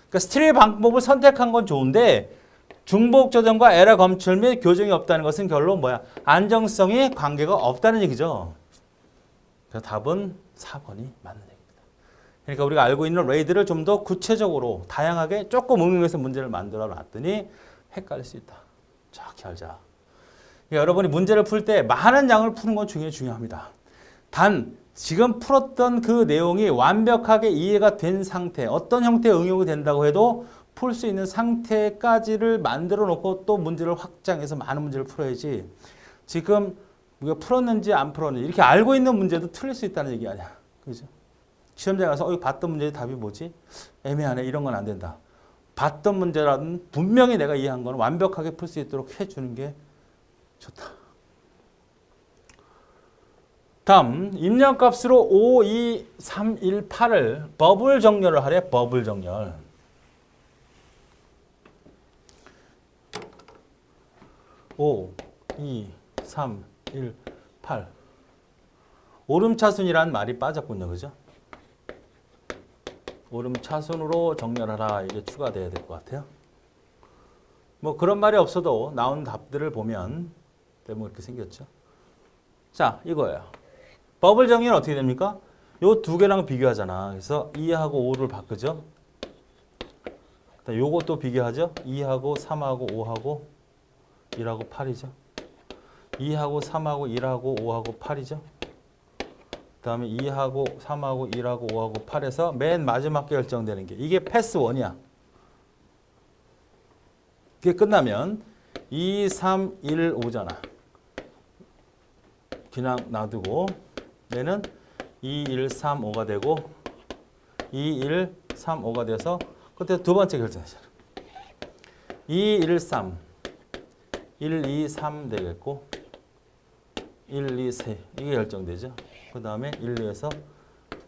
그러니까 스트립 방법을 선택한 건 좋은데 중복 저장과 에러 검출 및 교정이 없다는 것은 결론 뭐야? 안정성이 관계가 없다는 얘기죠. 그래서 답은 4번이 맞는 얘기입니다. 그러니까 우리가 알고 있는 레이드를 좀 더 구체적으로 다양하게 조금 응용해서 문제를 만들어 놨더니 헷갈릴 수 있다. 정확히 알자. 그러니까 여러분이 문제를 풀 때 많은 양을 푸는 건 중요합니다. 단 지금 풀었던 그 내용이 완벽하게 이해가 된 상태, 어떤 형태의 응용이 된다고 해도 풀 수 있는 상태까지를 만들어 놓고 또 문제를 확장해서 많은 문제를 풀어야지 지금 우리가 풀었는지 안 풀었는지 이렇게 알고 있는 문제도 틀릴 수 있다는 얘기 아니야. 그죠? 시험장에 가서 이거 봤던 문제의 답이 뭐지? 애매하네. 이런 건 안 된다. 봤던 문제라든 분명히 내가 이해한 건 완벽하게 풀 수 있도록 해주는 게 좋다. 다음 입력값으로 5, 2, 3, 1, 8을 버블 정렬을 하래. 버블 정렬. 5, 2, 3, 1, 8. 오름차순이란 말이 빠졌군요. 그죠? 오름차순으로 정렬하라. 이게 추가돼야 될 것 같아요. 뭐 그런 말이 없어도 나온 답들을 보면 대부분 이렇게 생겼죠. 자, 이거예요. 버블 정렬은 어떻게 됩니까? 요 두 개랑 비교하잖아. 그래서 2하고 5를 바꾸죠. 요것도 비교하죠. 2하고 3하고 5하고 1하고 8이죠. 2하고 3하고 1하고 5하고 8이죠. 그 다음에 2하고 3하고 1하고 5하고 8에서 맨 마지막 결정되는 게 이게 패스 1이야. 그게 끝나면 2, 3, 1, 5잖아. 그냥 놔두고 얘는 2, 1, 3, 5가 되고 2, 1, 3, 5가 돼서 그때 두 번째 결정이잖아. 2, 1, 3, 1, 2, 3 되겠고 1, 2, 3 이게 결정되죠. 그 다음에 1, 2에서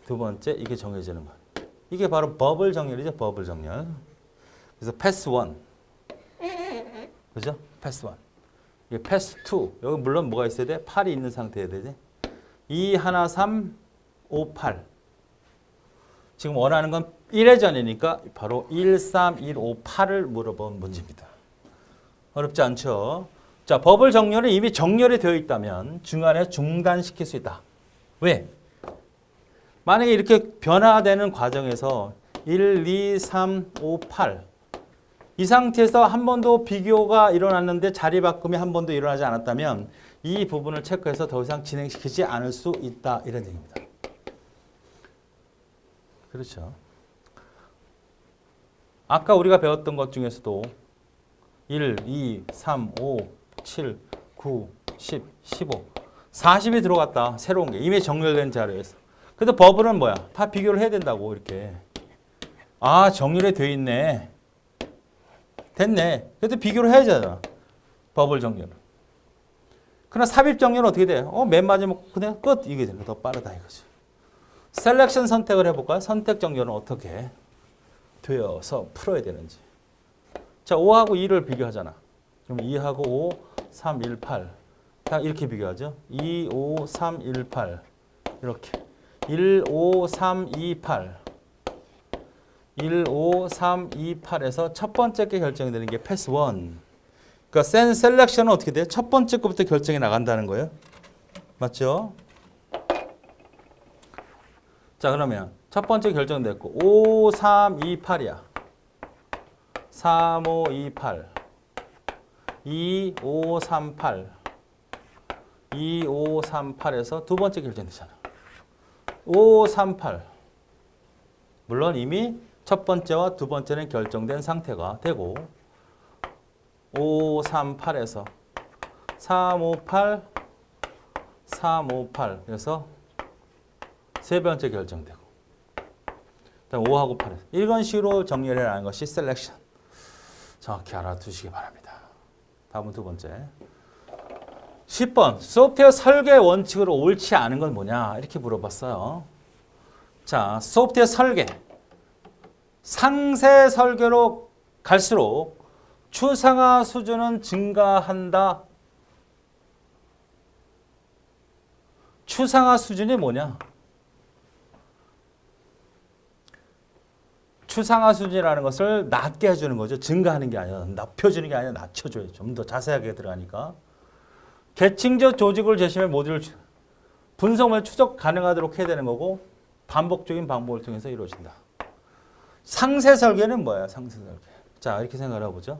두 번째 이게 정해지는 거야. 이게 바로 버블 정렬이죠. 버블 정렬. 그래서 패스 1. 그죠? 패스 1. 이게 패스 2. 여기 물론 뭐가 있어야 돼? 8이 있는 상태여야 되지. 2, 1, 3, 5, 8. 지금 원하는 건 1회 전이니까 바로 1, 3, 1, 5, 8을 물어본 문제입니다. 어렵지 않죠? 자, 버블 정렬은 이미 정렬이 되어 있다면 중간에 중단시킬 수 있다. 왜? 만약에 이렇게 변화되는 과정에서 1, 2, 3, 5, 8 이 상태에서 한 번도 비교가 일어났는데 자리 바꿈이 한 번도 일어나지 않았다면 이 부분을 체크해서 더 이상 진행시키지 않을 수 있다. 이런 얘기입니다. 그렇죠. 아까 우리가 배웠던 것 중에서도 1, 2, 3, 5, 7, 9, 10, 15, 40이 들어갔다. 새로운 게 이미 정렬된 자료에서. 그래도 버블은 뭐야? 다 비교를 해야 된다고 이렇게. 아, 정렬이 돼 있네. 됐네. 그래도 비교를 해야 되잖아. 버블 정렬. 그러나 삽입 정렬은 어떻게 돼? 맨 마지막 그냥 끝. 이게 되는 거 더 빠르다 이거죠. 셀렉션 선택을 해볼까요? 선택 정렬은 어떻게 되어서 풀어야 되는지. 자, 5하고 2를 비교하잖아. 그럼 2하고 5, 3, 1, 8. 자, 이렇게 비교하죠. 2, 5, 3, 1, 8. 이렇게. 1, 5, 3, 2, 8. 1, 5, 3, 2, 8에서 첫 번째 게 결정이 되는 게 패스 1. 그러니까 셀렉션은 어떻게 돼요? 첫 번째 거부터 결정이 나간다는 거예요. 맞죠? 자, 그러면 첫 번째 결정됐고 5, 3, 2, 8이야. 3, 5, 2, 8. 2, 5, 3, 8. 2, 5, 3, 8에서 두 번째 결정되잖아. 5, 3, 8. 물론 이미 첫 번째와 두 번째는 결정된 상태가 되고 5, 3, 8에서 3, 5, 8, 3, 5, 8 그래서 세 번째 결정되고 그다음 5하고 8에서 이런 식으로 정렬해라는 것이 셀렉션. 정확히 알아두시기 바랍니다. 다음은 두 번째. 10번 소프트웨어 설계 원칙으로 옳지 않은 건 뭐냐 이렇게 물어봤어요. 자, 소프트웨어 설계 상세 설계로 갈수록 추상화 수준은 증가한다. 추상화 수준이 뭐냐? 추상화 수준이라는 것을 낮게 해주는 거죠. 증가하는 게 아니라 높여주는 게 아니라 낮춰줘요. 좀 더 자세하게 들어가니까. 계층적 조직을 제시하면 모듈 분석을 추적 가능하도록 해야 되는 거고 반복적인 방법을 통해서 이루어진다. 상세 설계는 뭐야? 상세 설계. 자, 이렇게 생각을 해보죠.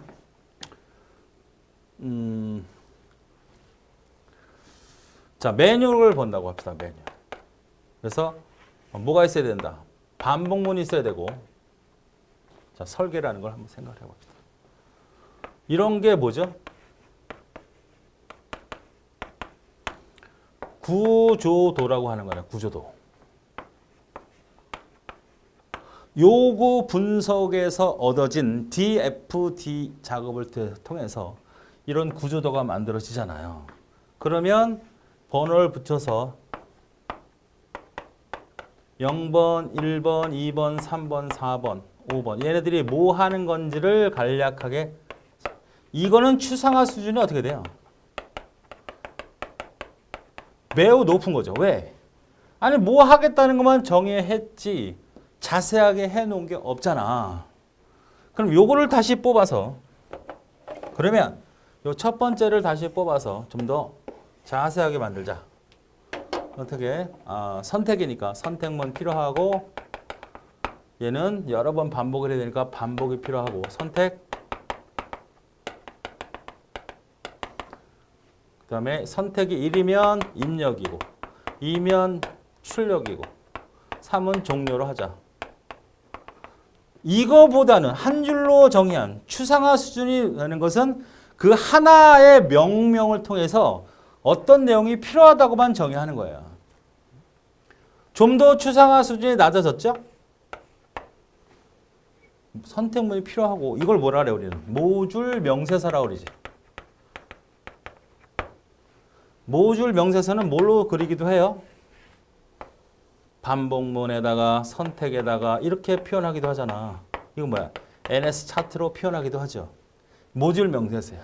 자, 메뉴를 본다고 합시다. 메뉴. 그래서 뭐가 있어야 된다? 반복문이 있어야 되고 자, 설계라는 걸 한번 생각해 봅시다. 이런 게 뭐죠? 구조도라고 하는 거예요. 구조도. 요구 분석에서 얻어진 DFD 작업을 통해서 이런 구조도가 만들어지잖아요. 그러면 번호를 붙여서 0번, 1번, 2번, 3번, 4번, 5번 얘네들이 뭐 하는 건지를 간략하게 이거는 추상화 수준이 어떻게 돼요? 매우 높은 거죠. 왜? 아니 뭐 하겠다는 것만 정해했지 자세하게 해놓은 게 없잖아. 그럼 요거를 다시 뽑아서 그러면 요 첫 번째를 다시 뽑아서 좀 더 자세하게 만들자. 어떻게? 선택이니까 선택만 필요하고 얘는 여러 번 반복을 해야 되니까 반복이 필요하고 선택 그 다음에 선택이 1이면 입력이고 2면 출력이고 3은 종료로 하자. 이거보다는 한 줄로 정의한 추상화 수준이 되는 것은 그 하나의 명령을 통해서 어떤 내용이 필요하다고만 정의하는 거예요. 좀 더 추상화 수준이 낮아졌죠? 선택문이 필요하고 이걸 뭐라 그래 우리는? 모듈 명세서라고 그러지. 모듈 명세서는 뭘로 그리기도 해요? 반복문에다가 선택에다가 이렇게 표현하기도 하잖아. 이건 뭐야? NS 차트로 표현하기도 하죠. 모듈 명세서야.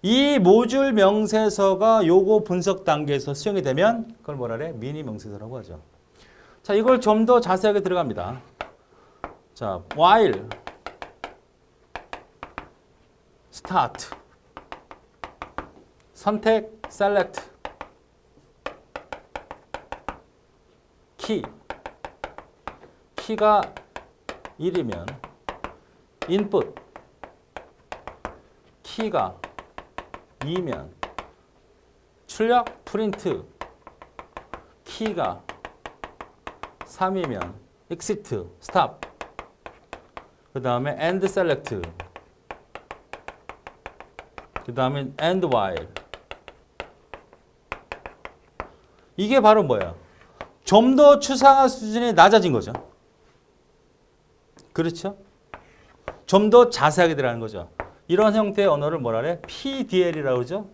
이 모듈 명세서가 요거 분석 단계에서 수용이 되면 그걸 뭐라 그래? 미니 명세서라고 하죠. 자, 이걸 좀 더 자세하게 들어갑니다. 자, while start 선택 select 키가 1이면 input 키가 2면 출력 print 키가 3이면 exit stop 그 다음에 end select 그 다음에 end while 이게 바로 뭐야? 좀 더 추상화 수준이 낮아진 거죠. 그렇죠? 좀 더 자세하게 들어가는 거죠. 이런 형태의 언어를 뭐라 그래? PDL이라고 그러죠.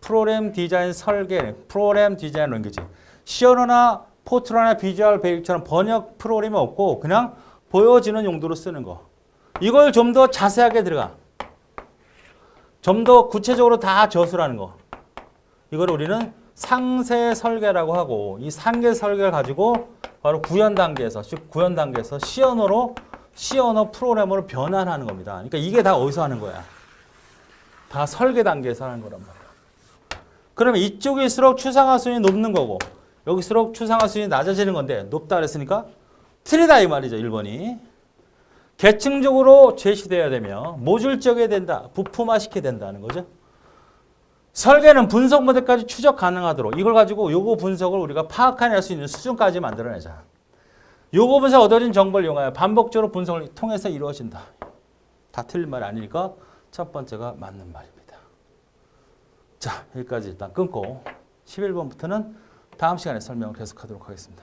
프로그램 디자인 설계, 프로그램 디자인 랭귀지. C 언어나 포트라나 비주얼 베이직처럼 번역 프로그램이 없고 그냥 보여지는 용도로 쓰는 거. 이걸 좀 더 자세하게 들어가. 좀 더 구체적으로 다 저술하는 거. 이걸 우리는 상세 설계라고 하고 이 상세 설계를 가지고 바로 구현 단계에서 즉 구현 단계에서 C 언어로 C 언어 프로그래머로 변환하는 겁니다. 그러니까 이게 다 어디서 하는 거야? 다 설계 단계에서 하는 거란 말이야. 그러면 이쪽일수록 추상화 수준이 높는 거고 여기일수록 추상화 수준이 낮아지는 건데 높다 그랬으니까 틀리다 이 말이죠. 1번이. 계층적으로 제시돼야 되며 모듈적이어야 된다. 부품화시켜야 된다는 거죠. 설계는 분석 모델까지 추적 가능하도록 이걸 가지고 요거 분석을 우리가 파악해낼 수 있는 수준까지 만들어내자. 요거 분석 얻어진 정보를 이용하여 반복적으로 분석을 통해서 이루어진다. 다 틀린 말이 아니니까 첫 번째가 맞는 말입니다. 자, 여기까지 일단 끊고 11번부터는 다음 시간에 설명을 계속하도록 하겠습니다.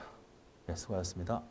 네, 수고하셨습니다.